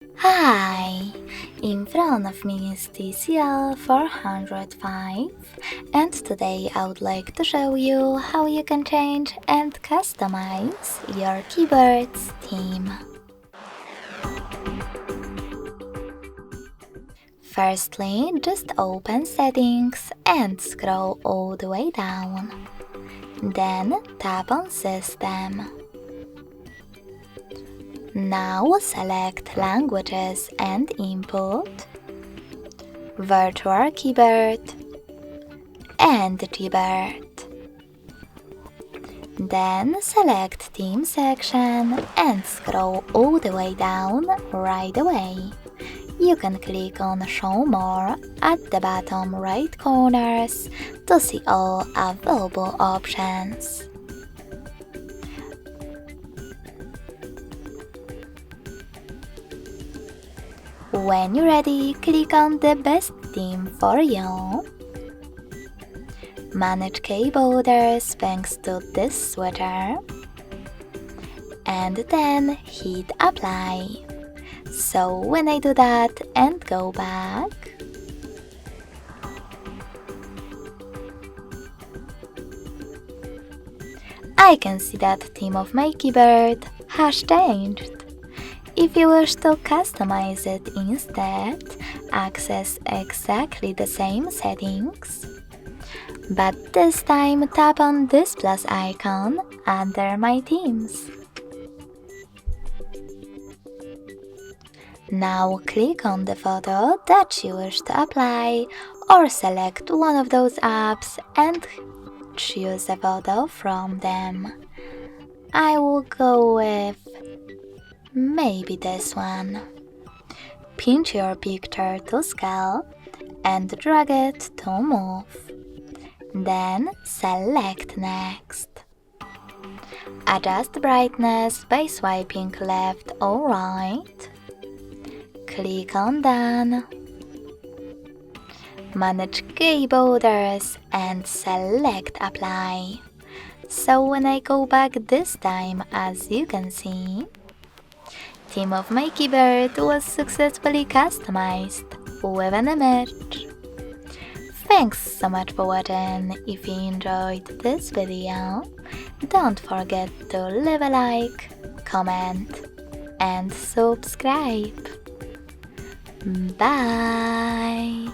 Hi! In front of me is TCL 405, and today I would like to show you how you can change and customize your keyboard's theme. Firstly, just open Settings and scroll all the way down. Then tap on System. Now select Languages and Input, Virtual Keyboard, and Keyboard. Then select Theme section and scroll all the way down right away. You can click on Show More at the bottom right corners to see all available options. When you're ready, click on the best theme for you. Manage key borders thanks to this switcher. And then hit Apply. So when I do that and go back, I can see that theme of my keyboard has changed. If you wish to customize it instead, access exactly the same settings. But this time tap on this plus icon under My Themes. Now click on the photo that you wish to apply or select one of those apps and choose a photo from them. I will go with maybe this one. Pinch your picture to scale and drag it to move. Then select Next. Adjust brightness by swiping left or right. Click on Done. Manage key borders and select Apply. So when I go back this time, as you can see, theme of my keyboard was successfully customized with an image. Thanks so much for watching. If you enjoyed this video, don't forget to leave a like, comment, and subscribe. Bye!